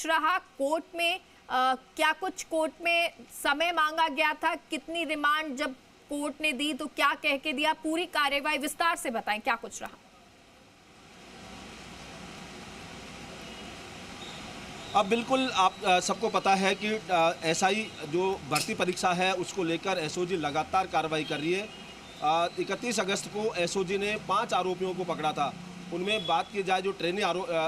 रहा कोर्ट में क्या कुछ कोर्ट में समय मांगा गया था, कितनी रिमांड जब कोर्ट ने दी तो क्या कह के दिया, पूरी कार्यवाही विस्तार से बताएं, क्या कुछ रहा। अब बिल्कुल आप सबको पता है कि एसआई जो भर्ती परीक्षा है उसको लेकर एसओजी लगातार कार्रवाई कर रही है। 31 अगस्त को एसओजी ने 5 आरोपियों को पकड़ा था। उनमें बात की जाए जो ट्रेनी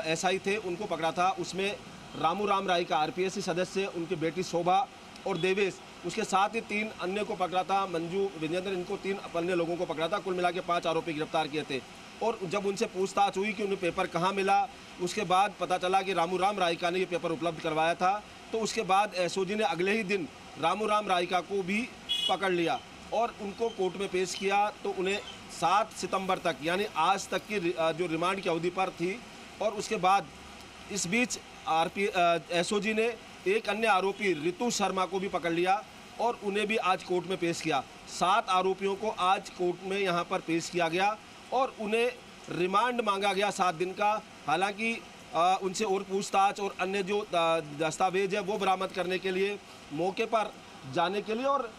एसआई थे उनको पकड़ा था, उसमें रामू राम राय का आरपीएससी सदस्य, उनकी बेटी शोभा और देवेश, उसके साथ ही 3 अन्य को पकड़ा था, मंजू, विजेंद्र, इनको 3 अन्य लोगों को पकड़ा था। कुल मिला के 5 आरोपी गिरफ्तार किए थे। और जब उनसे पूछताछ हुई कि उन्हें पेपर कहाँ मिला, उसके बाद पता चला कि रामू राम रायका ने ये पेपर उपलब्ध करवाया था। तो उसके बाद एसओजी ने अगले ही दिन रामू राम रायका को भी पकड़ लिया और उनको कोर्ट में पेश किया। तो उन्हें 7 सितंबर तक यानी आज तक की जो रिमांड की अवधि पर थी। और उसके बाद इस बीच एसओजी ने एक अन्य आरोपी ऋतु शर्मा को भी पकड़ लिया और उन्हें भी आज कोर्ट में पेश किया। 7 आरोपियों को आज कोर्ट में यहाँ पर पेश किया गया और उन्हें रिमांड मांगा गया 7 दिन का। हालांकि उनसे और पूछताछ और अन्य जो दस्तावेज है वो बरामद करने के लिए मौके पर जाने के लिए और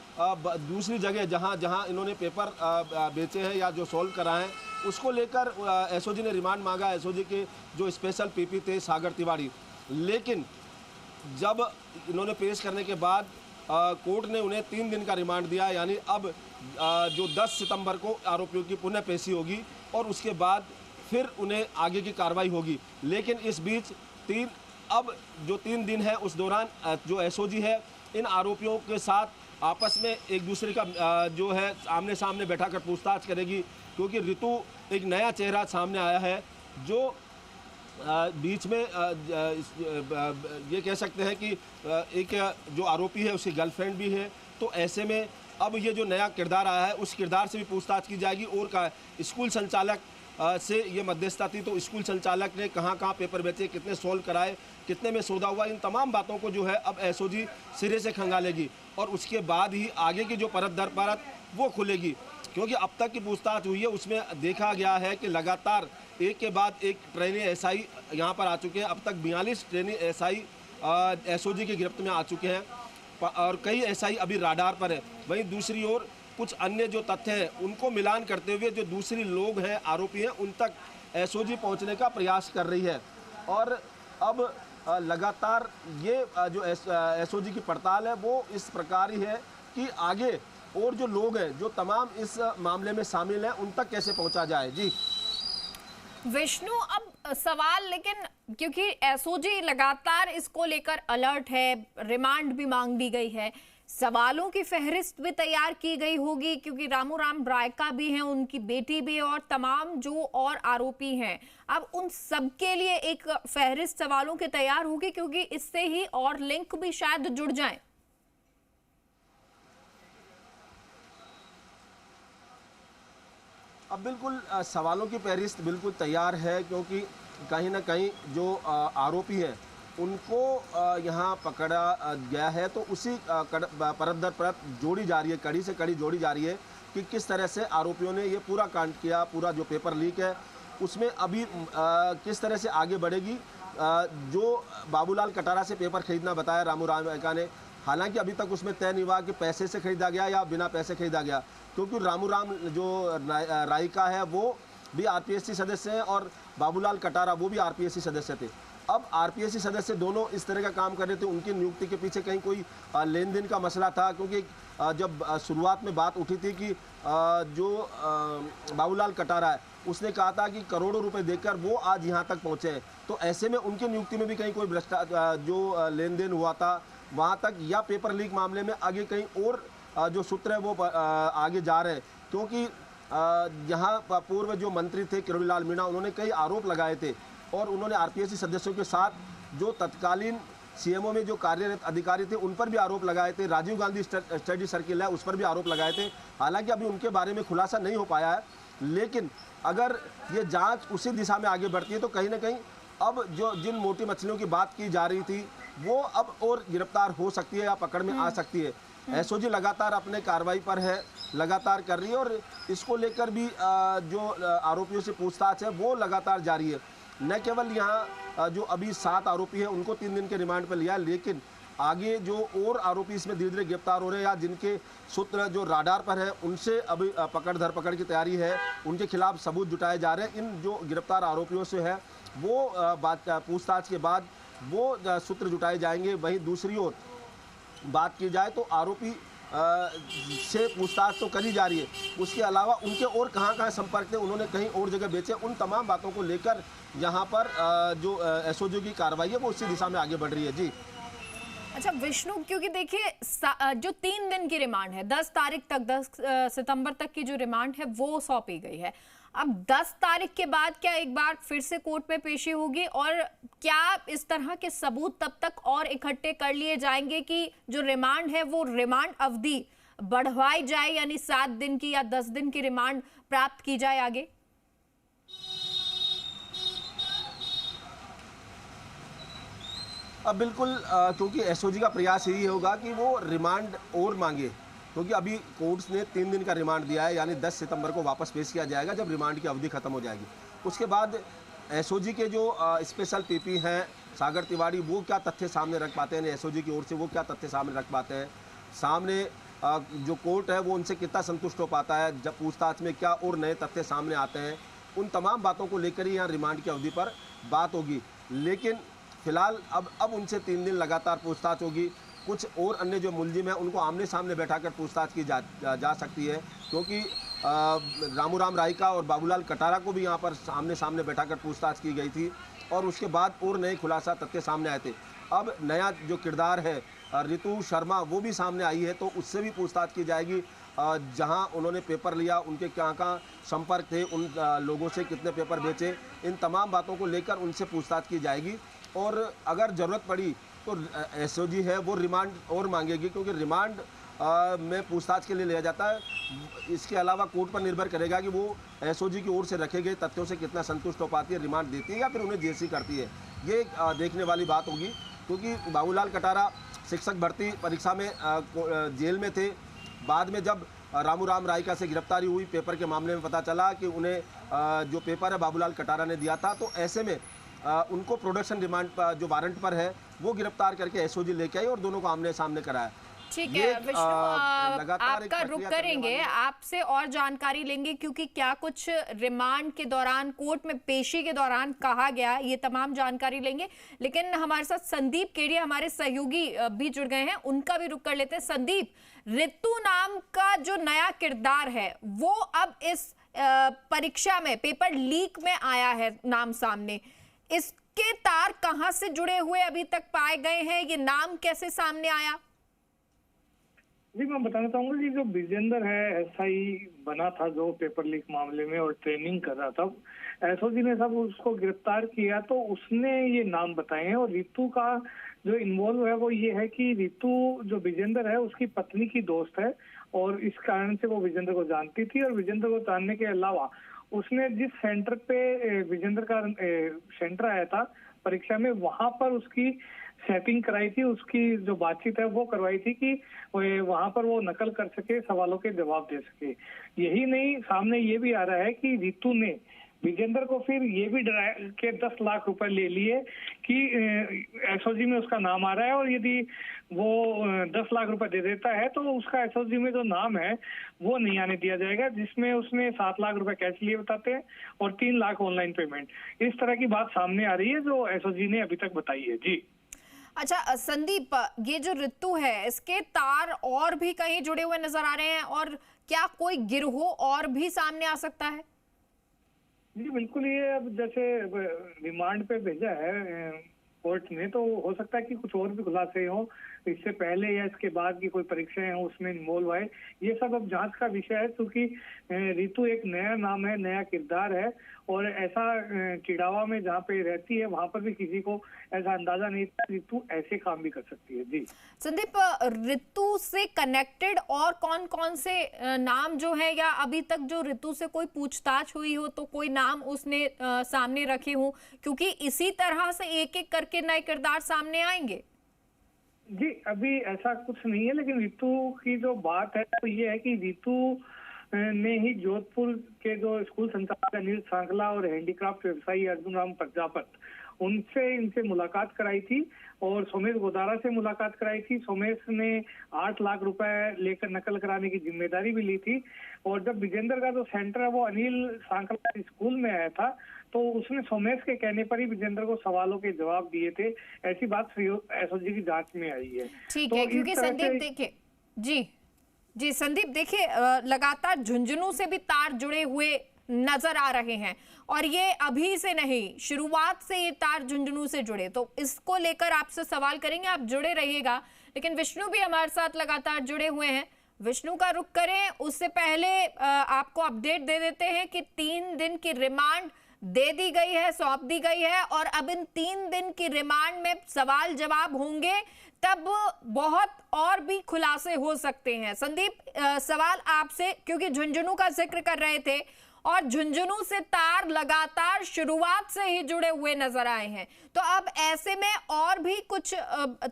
दूसरी जगह जहां जहां इन्होंने पेपर बेचे हैं या जो सॉल्व कराए हैं उसको लेकर एसओजी ने रिमांड मांगा। एसओजी के जो स्पेशल पीपी थे सागर तिवारी, लेकिन जब इन्होंने पेश करने के बाद कोर्ट ने उन्हें 3 दिन का रिमांड दिया। यानी अब जो 10 सितंबर को आरोपियों की पुनः पेशी होगी और उसके बाद फिर उन्हें आगे की कार्रवाई होगी। लेकिन इस बीच अब जो 3 दिन है उस दौरान जो एसओजी है इन आरोपियों के साथ आपस में एक दूसरे का जो है आमने सामने बैठाकर पूछताछ करेगी, क्योंकि ऋतु एक नया चेहरा सामने आया है जो बीच में ये कह सकते हैं कि एक जो आरोपी है उसकी गर्लफ्रेंड भी है। तो ऐसे में अब ये जो नया किरदार आया है उस किरदार से भी पूछताछ की जाएगी। और स्कूल संचालक से ये मध्यस्थता थी, तो स्कूल संचालक ने कहाँ कहाँ पेपर बेचे, कितने सोल्व कराए, कितने में सौदा हुआ, इन तमाम बातों को जो है अब एसओजी सिरे से खंगालेगी और उसके बाद ही आगे की जो परत दर परत वो खुलेगी। क्योंकि अब तक की पूछताछ हुई है उसमें देखा गया है कि लगातार एक के बाद एक ट्रेनी एसआई यहाँ पर आ चुके हैं। अब तक 42 ट्रेनी एसआई एसओजी की गिरफ्त में आ चुके हैं और कई एसआई अभी राडार पर है। वहीं दूसरी ओर कुछ अन्य जो तथ्य हैं उनको मिलान करते हुए जो दूसरी लोग हैं, आरोपी हैं, उन तक एसओजी पहुँचने का प्रयास कर रही है। और अब लगातार ये जो एसओजी की पड़ताल है वो इस प्रकार ही है कि आगे और जो लोग हैं जो तमाम इस मामले में शामिल हैं उन तक कैसे पहुंचा जाए। जी विष्णु, अब सवाल, लेकिन क्योंकि एसओजी लगातार इसको लेकर अलर्ट है, रिमांड भी मांग दी गई है, सवालों की फहरिस्त भी तैयार की गई होगी, क्योंकि रामू राम रायका भी हैं, उनकी बेटी भी है और तमाम जो और आरोपी हैं, अब उन सबके लिए एक फहरिस्त सवालों की तैयार होगी, क्योंकि इससे ही और लिंक भी शायद जुड़ जाएं। अब बिल्कुल सवालों की फहरिस्त बिल्कुल तैयार है, क्योंकि कहीं ना कहीं जो आरोपी हैं उनको यहाँ पकड़ा गया है। तो उसी परत दर परत जोड़ी जा रही है, कड़ी से कड़ी जोड़ी जा रही है कि किस तरह से आरोपियों ने ये पूरा कांड किया। पूरा जो पेपर लीक है उसमें अभी किस तरह से आगे बढ़ेगी। जो बाबूलाल कटारा से पेपर खरीदना बताया रामू राम रायका ने, हालांकि अभी तक उसमें तय नहीं हुआ कि पैसे से खरीदा गया या बिना पैसे खरीदा गया, क्योंकि रामू राम जो रायका है वो भी आरपीएससी सदस्य हैं और बाबूलाल कटारा वो भी आरपीएससी सदस्य थे। अब आरपीएससी सदस्य दोनों इस तरह का काम कर रहे थे, उनकी नियुक्ति के पीछे कहीं कोई लेन देन का मसला था। क्योंकि जब शुरुआत में बात उठी थी कि जो बाबूलाल कटारा है उसने कहा था कि करोड़ों रुपए देकर वो आज यहाँ तक पहुँचे हैं, तो ऐसे में उनकी नियुक्ति में भी कहीं कोई भ्रष्टाचार जो लेन देन हुआ था वहाँ तक, या पेपर लीक मामले में आगे कहीं और जो सूत्र है वो आगे जा रहे हैं। क्योंकि यहाँ पूर्व जो मंत्री थे किरोड़ी लाल मीणा, उन्होंने कई आरोप लगाए थे और उन्होंने आरपीएससी सदस्यों के साथ जो तत्कालीन सीएमओ में जो कार्यरत अधिकारी थे उन पर भी आरोप लगाए थे। राजीव गांधी स्टडी सर्किल है उस पर भी आरोप लगाए थे। हालांकि अभी उनके बारे में खुलासा नहीं हो पाया है, लेकिन अगर ये जांच उसी दिशा में आगे बढ़ती है तो कहीं ना कहीं अब जो जिन मोटी मछलियों की बात की जा रही थी वो अब और गिरफ्तार हो सकती है या पकड़ में आ सकती है। एसओजी लगातार अपने कार्रवाई पर है, लगातार कर रही है और इसको लेकर भी जो आरोपियों से पूछताछ है वो लगातार जारी है। न केवल यहाँ जो अभी 7 आरोपी हैं उनको 3 दिन के रिमांड पर लिया, लेकिन आगे जो और आरोपी इसमें धीरे धीरे गिरफ्तार हो रहे हैं या जिनके सूत्र जो राडार पर है उनसे अभी पकड़ धरपकड़ की तैयारी है, उनके खिलाफ सबूत जुटाए जा रहे हैं। इन जो गिरफ्तार आरोपियों से है वो बात पूछताछ के बाद वो सूत्र जुटाए जाएंगे। वहीं दूसरी ओर बात की जाए तो आरोपी से पूछताछ तो करी जा रही है, उसके अलावा उनके और कहाँ संपर्क थे, उन्होंने कहीं और जगह बेचे, उन तमाम बातों को लेकर यहाँ पर जो एसओजी की कार्रवाई है वो उसी दिशा में आगे बढ़ रही है। जी अच्छा विष्णु, क्योंकि देखिए जो 3 दिन की रिमांड है, 10 तारीख तक, 10 सितंबर तक की जो रिमांड है वो सौंपी गई है। अब 10 तारीख के बाद क्या एक बार फिर से कोर्ट में पेशी होगी और क्या इस तरह के सबूत तब तक और इकट्ठे कर लिए जाएंगे कि जो रिमांड है वो रिमांड अवधि बढ़वाई जाए, यानी 7 दिन की या 10 दिन की रिमांड प्राप्त की जाए आगे? अब बिल्कुल क्योंकि एसओजी का प्रयास यही होगा कि वो रिमांड और मांगे, क्योंकि अभी कोर्ट्स ने 3 दिन का रिमांड दिया है, यानी 10 सितंबर को वापस पेश किया जाएगा जब रिमांड की अवधि खत्म हो जाएगी। उसके बाद एसओजी के जो स्पेशल पीपी हैं सागर तिवारी, वो क्या तथ्य सामने रख पाते हैं, एसओजी की ओर से वो क्या तथ्य सामने रख पाते हैं, सामने जो कोर्ट है वो उनसे कितना संतुष्ट हो पाता है, जब पूछताछ में क्या और नए तथ्य सामने आते हैं, उन तमाम बातों को लेकर ही यहाँ रिमांड की अवधि पर बात होगी। लेकिन फिलहाल अब उनसे 3 दिन लगातार पूछताछ होगी। कुछ और अन्य जो मुलजिम हैं उनको आमने सामने बैठाकर पूछताछ की जा सकती है, क्योंकि रामूराम रायका और बाबूलाल कटारा को भी यहाँ पर आमने सामने बैठाकर पूछताछ की गई थी और उसके बाद और नए खुलासा तथ्य सामने आए थे। अब नया जो किरदार है रितु शर्मा, वो भी सामने आई है, तो उससे भी पूछताछ की जाएगी। जहां उन्होंने पेपर लिया, उनके कहाँ संपर्क थे, उन लोगों से कितने पेपर बेचे, इन तमाम बातों को लेकर उनसे पूछताछ की जाएगी। और अगर ज़रूरत पड़ी तो एसओजी है वो रिमांड और मांगेगी, क्योंकि रिमांड में पूछताछ के लिए लिया जाता है। इसके अलावा कोर्ट पर निर्भर करेगा कि वो एसओजी की ओर से रखे गए तथ्यों से कितना संतुष्ट हो पाती है, रिमांड देती है या फिर उन्हें जेसी करती है। ये देखने वाली बात होगी, क्योंकि बाबूलाल कटारा शिक्षक भर्ती परीक्षा में जेल में थे। बाद में जब रामूराम रायका से गिरफ्तारी हुई पेपर के मामले में, पता चला कि उन्हें जो पेपर है बाबूलाल कटारा ने दिया था, तो ऐसे में उनको प्रोडक्शन रिमांड जो वारंट पर है वो गिरफ्तार करके एसओजी लेके आई और दोनों को आमने सामने कराया। ठीक है विष्णु, आपका रुख करेंगे, आपसे और जानकारी लेंगे, क्योंकि क्या कुछ रिमांड के दौरान, कोर्ट में पेशी के दौरान कहा गया, ये तमाम जानकारी लेंगे। लेकिन हमारे साथ संदीप केडिया हमारे सहयोगी भी जुड़ गए हैं, उनका भी रुख कर लेते हैं। संदीप, रितु नाम का जो नया किरदार है वो अब इस परीक्षा में, पेपर लीक में आया है नाम सामने, इसके तार कहां से जुड़े हुए अभी तक पाए गए हैं, ये नाम कैसे सामने आया? जी, मैं बताना चाहूंगा कि जो विजेंद्र है एसआई बना था जो पेपर लीक मामले में और ट्रेनिंग कर रहा था, एसओजी ने सब उसको गिरफ्तार किया तो उसने ये नाम बताए हैं। और रितु का जो इन्वॉल्व है वो ये है कि रितु जो विजेंद्र है उसकी पत्नी की दोस्त है और इस कारण से वो विजेंद्र को जानती थी। और विजेंद्र को जानने के अलावा उसने जिस सेंटर पे विजेंद्र का सेंटर आया था परीक्षा में, वहां पर उसकी सेटिंग कराई थी, उसकी जो बातचीत है वो करवाई थी कि वहां पर वो नकल कर सके, सवालों के जवाब दे सके। यही नहीं, सामने ये भी आ रहा है कि रितु ने विजेंद्र को फिर ये भी डरा के 10 लाख रुपए ले लिए कि एसओजी में उसका नाम आ रहा है और यदि वो 10 लाख रुपए दे देता है तो उसका एसओजी में जो नाम है वो नहीं आने दिया जाएगा, जिसमें उसने 7 लाख रुपए कैश लिए बताते हैं और 3 लाख ऑनलाइन पेमेंट। इस तरह की बात सामने आ रही है जो एसओजी ने अभी तक बताई है। जी अच्छा संदीप, ये जो रितु है इसके तार और भी कहीं जुड़े हुए नजर आ रहे हैं और क्या कोई गिरोह और भी सामने आ सकता है? जी बिल्कुल, ये अब जैसे रिमांड पे भेजा है कोर्ट ने, तो हो सकता है कि कुछ और भी खुलासे हो इससे पहले या इसके बाद की कोई परीक्षाएं हो उसमें इन्वॉल्व आए। ये सब अब जांच का विषय है, क्योंकि रितु एक नया नाम है, नया किरदार है और ऐसा चिड़ावा में जहाँ पे रहती है वहां पर भी किसी को ऐसा अंदाजा नहीं था रितु ऐसे काम भी कर सकती है। जी संदीप, रितु से कनेक्टेड और कौन कौन से नाम जो है, या अभी तक जो रितु से कोई पूछताछ हुई हो तो कोई नाम उसने सामने रखे हो, क्योंकि इसी तरह से एक एक करके नए किरदार सामने आएंगे? जी अभी ऐसा कुछ नहीं है, लेकिन रितु की जो बात है तो ये है कि रितु ने ही जोधपुर के जो स्कूल संचालक अनिल सांखला और हैंडीक्राफ्ट व्यवसायी अर्जुन राम प्रजापत उनसे इनसे मुलाकात कराई थी और सोमेश गोदारा से मुलाकात कराई थी। सोमेश ने 8 लाख रुपए लेकर नकल कराने की जिम्मेदारी भी ली थी। और जब विजेंद्र का जो सेंटर है वो अनिल सांखला स्कूल में आया था तो उसने सोमेश के कहने पर ही विजेंद्र को सवालों के जवाब दिए थे। ऐसी बात एसओजी की जांच में आई है। ठीक है, क्योंकि संदीप देखिए जी संदीप देखिए, लगातार झुंझुनू से भी तार जुड़े हुए नजर आ रहे हैं और ये अभी से नहीं, शुरुआत से ये तार झुंझुनू से जुड़े, तो इसको लेकर आपसे सवाल करेंगे, आप जुड़े रहिएगा। लेकिन विष्णु भी हमारे साथ लगातार जुड़े हुए हैं, विष्णु का रुख करें। उससे पहले आपको अपडेट दे देते हैं कि 3 दिन की रिमांड दे दी गई है, सौंप दी गई है और अब इन 3 दिन की रिमांड में सवाल जवाब होंगे, तब बहुत और भी खुलासे हो सकते हैं। संदीप, सवाल आपसे, क्योंकि झुंझुनू का जिक्र कर रहे थे और झुंझुनू से तार लगातार शुरुआत से ही जुड़े हुए नजर आए हैं, तो अब ऐसे में और भी कुछ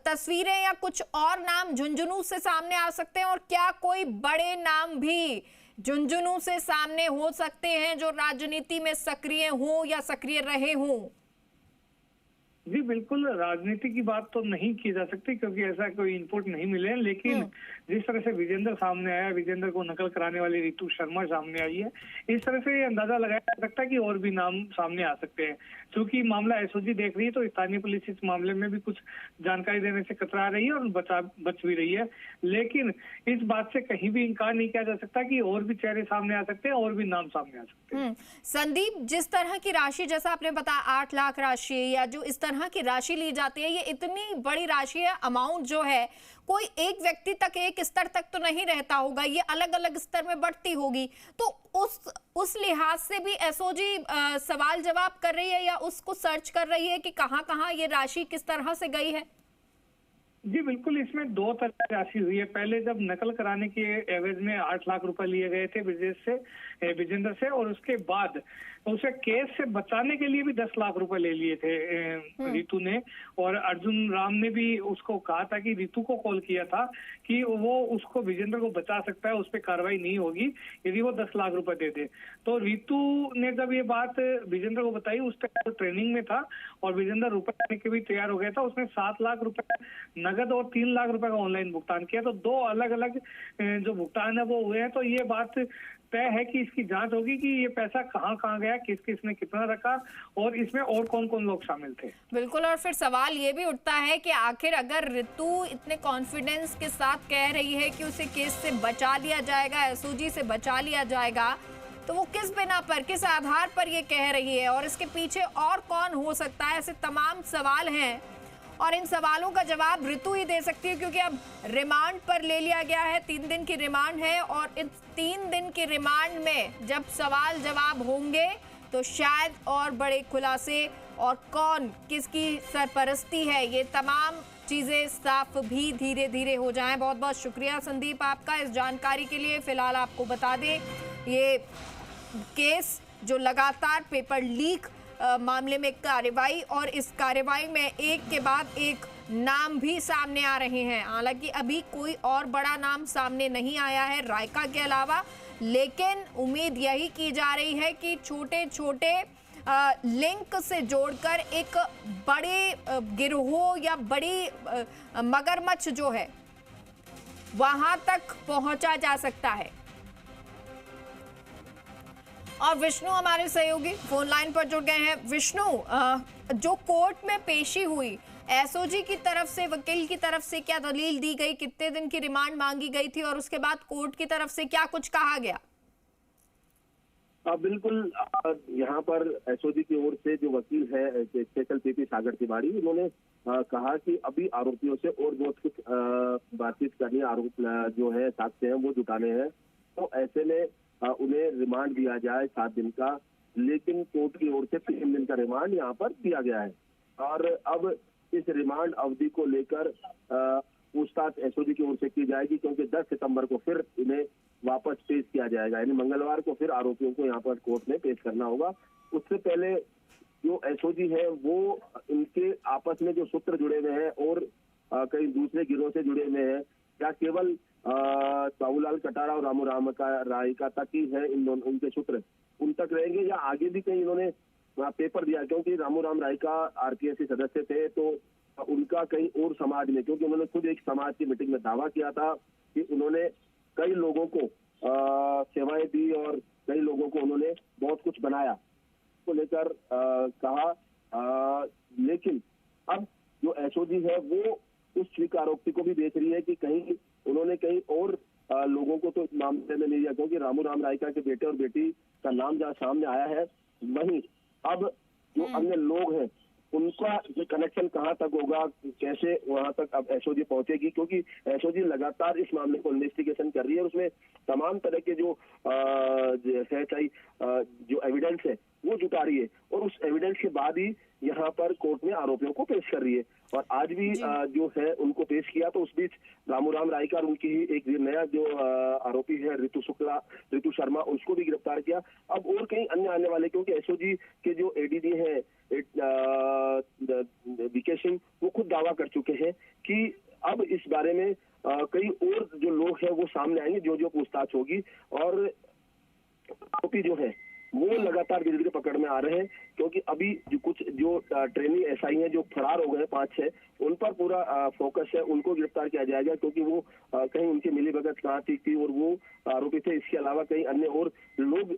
तस्वीरें या कुछ और नाम झुंझुनू से सामने आ सकते हैं और क्या कोई बड़े नाम भी झुंझुनू से सामने हो सकते हैं जो राजनीति में सक्रिय हों या सक्रिय रहे हों? जी बिल्कुल, राजनीति की बात तो नहीं की जा सकती क्योंकि ऐसा कोई इनपुट नहीं मिले, लेकिन जिस तरह से विजेंद्र सामने आया, विजेंद्र को नकल कराने वाली रितु शर्मा सामने आई है, इस तरह से ये अंदाजा लगाया जा सकता है कि और भी नाम सामने आ सकते हैं। क्योंकि मामला एसओजी देख रही है तो स्थानीय पुलिस इस मामले में भी कुछ जानकारी देने से कतरा रही है और बच भी रही है, लेकिन इस बात से कहीं भी इनकार नहीं किया जा सकता कि और भी चेहरे सामने आ सकते हैं और भी नाम सामने आ सकते हैं। संदीप, जिस तरह की राशि, जैसा आपने बताया 8 लाख राशि या जो इस तरह की राशि ली जाती है, ये इतनी बड़ी राशि है, अमाउंट जो है कोई एक व्यक्ति तक, एक स्तर तक तो नहीं रहता होगा, ये अलग अलग स्तर में बढ़ती होगी, तो उस लिहाज से भी एसओजी सवाल जवाब कर रही है या उसको सर्च कर रही है कि कहां कहां ये राशि किस तरह से गई है? जी बिल्कुल, इसमें 2 तरह की राशि हुई है। पहले जब नकल कराने के एवज में 8 लाख रुपए लिए गए थे विजेंद्र से, और उसके बाद उसे केस से बचाने के लिए भी 10 लाख रुपए ले लिए थे रितु ने, और अर्जुन राम ने भी उसको कहा था कि रितु को कॉल किया था कि वो उसको विजेंद्र को बचा सकता है, उस पर कार्रवाई नहीं होगी यदि वो 10 लाख रुपए दे दे। तो रितु ने जब ये बात विजेंद्र को बताई, उस टाइम ट्रेनिंग में था और विजेंद्र रुपए देने के भी तैयार हो गया था, उसने 7 लाख रुपए नगद और 3 लाख रुपए का ऑनलाइन भुगतान किया। तो 2 अलग अलग जो भुगतान है वो हुए हैं। तो ये बात तय है कि इसकी जांच होगी कि ये पैसा कहां कहां गया, किस किस ने कितना रखा और इसमें और कौन कौन लोग शामिल थे। बिल्कुल, और फिर सवाल ये भी उठता है कि आखिर अगर रितु इतने कॉन्फिडेंस के साथ कह रही है कि उसे केस से बचा लिया जाएगा, एसओजी से बचा लिया जाएगा, तो वो किस बिना पर, किस आधार पर ये कह रही है और इसके पीछे और कौन हो सकता है? ऐसे तमाम सवाल हैं और इन सवालों का जवाब ऋतु ही दे सकती है, क्योंकि अब रिमांड पर ले लिया गया है, 3 दिन की रिमांड है और इस 3 दिन की रिमांड में जब सवाल जवाब होंगे तो शायद और बड़े खुलासे और कौन किसकी सरपरस्ती है, ये तमाम चीजें साफ भी धीरे धीरे हो जाएं। बहुत बहुत शुक्रिया संदीप आपका इस जानकारी के लिए। फिलहाल आपको बता दें, ये केस जो लगातार पेपर लीक मामले में कार्रवाई, और इस कार्रवाई में एक के बाद एक नाम भी सामने आ रहे हैं। हालांकि अभी कोई और बड़ा नाम सामने नहीं आया है रायका के अलावा, लेकिन उम्मीद यही की जा रही है कि छोटे छोटे लिंक से जोड़कर एक बड़े गिरोह या बड़ी मगरमच्छ जो है वहां तक पहुंचा जा सकता है। और विष्णु हमारे सहयोगी फोन लाइन पर जुड़ गए हैं। विष्णु, जो कोर्ट में पेशी हुई, एसओजी की तरफ से, वकील की तरफ से क्या दलील दी गई, कितने दिन की रिमांड मांगी गई थी और उसके बाद कोर्ट की तरफ से क्या कुछ कहा गया? बिल्कुल, यहाँ पर एसओजी की ओर से जो वकील है स्पेशल पीपी सागर तिवारी, उन्होंने कहा कि अभी आरोपियों से और बहुत कुछ बातचीत करनी है, आरोप जो है साक्ष्य हैं वो जुटाने हैं, तो ऐसे में उन्हें रिमांड दिया जाए 7 दिन का, लेकिन कोर्ट की ओर से 3 दिन का रिमांड यहाँ पर दिया गया है। और अब इस रिमांड अवधि को लेकर पूछताछ एसओजी की ओर से की जाएगी, क्योंकि 10 सितंबर को फिर इन्हें वापस पेश किया जाएगा, यानी मंगलवार को फिर आरोपियों को यहाँ पर कोर्ट में पेश करना होगा। उससे पहले जो एसओजी है वो इनके आपस में जो सूत्र जुड़े हुए हैं और कई दूसरे गिरोह से जुड़े हुए हैं, क्या केवल बाबूलाल कटारा और रामू राम का रायका तक ही है इन दोनों उनके सूत्र उन तक रहेंगे या आगे भी कहीं इन्होंने पेपर दिया? क्योंकि रामू राम रायका आरपीएससी सदस्य थे, तो उनका कहीं और समाज में, क्योंकि उन्होंने खुद एक समाज की मीटिंग में दावा किया था कि उन्होंने कई लोगों को सेवाएं दी और कई लोगों को उन्होंने बहुत कुछ बनाया को लेकर कहा। लेकिन अब जो एसओजी है वो उस स्वीकारोक्ति को भी देख रही है कि कहीं उन्होंने कहीं और लोगों को तो मामले में नहीं लिया, क्योंकि रामू राम रायका के बेटे और बेटी का नाम जहाँ सामने आया है, वहीं अब जो अन्य लोग हैं उनका जो कनेक्शन कहाँ तक होगा, कैसे वहां तक अब एसओजी पहुंचेगी, क्योंकि एसओजी लगातार इस मामले को इन्वेस्टिगेशन कर रही है और उसमें तमाम तरह के जो जो एविडेंस है वो जुटा रही है और उस एविडेंस के बाद ही यहाँ पर कोर्ट में आरोपियों को पेश कर रही है। और आज भी जो है उनको पेश किया, तो उस बीच रामू राम रायका और उनकी ही एक नया जो आरोपी है ऋतु शर्मा, उसको भी गिरफ्तार किया। अब और कई अन्य आने वाले, क्योंकि एसओजी के जो एडीडी है वीके सिंह, वो खुद दावा कर चुके हैं कि अब इस बारे में कई और जो लोग हैं वो सामने आएंगे, जो पूछताछ होगी और आरोपी जो है वो लगातार धीरे धीरे पकड़ में आ रहे हैं, क्योंकि अभी जो ट्रेनी एसआई हैं जो फरार हो गए 5-6, उन पर पूरा फोकस है, उनको गिरफ्तार किया जाएगा, क्योंकि वो कहीं उनकी मिलीभगत कहाँ थी और वो आरोपी थे। इसके अलावा कई अन्य और लोग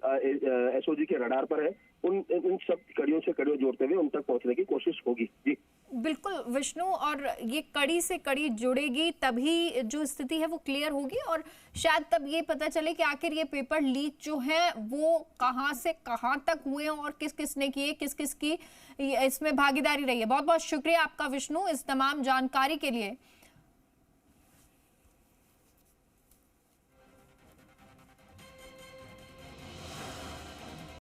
एसओजी के रडार पर है, इन सब कड़ियों से कड़ियों जोड़ते हुए उन तक पहुंचने की कोशिश होगी। जी बिल्कुल विष्णु, और ये कड़ी से कड़ी जुड़ेगी तभी जो स्थिति है वो क्लियर होगी और शायद तब ये पता चले कि आखिर ये पेपर लीक जो है वो कहां से कहां तक हुए और किस किस ने किए, किस किस की इसमें भागीदारी रही है। बहुत बहुत शुक्रिया आपका विष्णु इस तमाम जानकारी के लिए।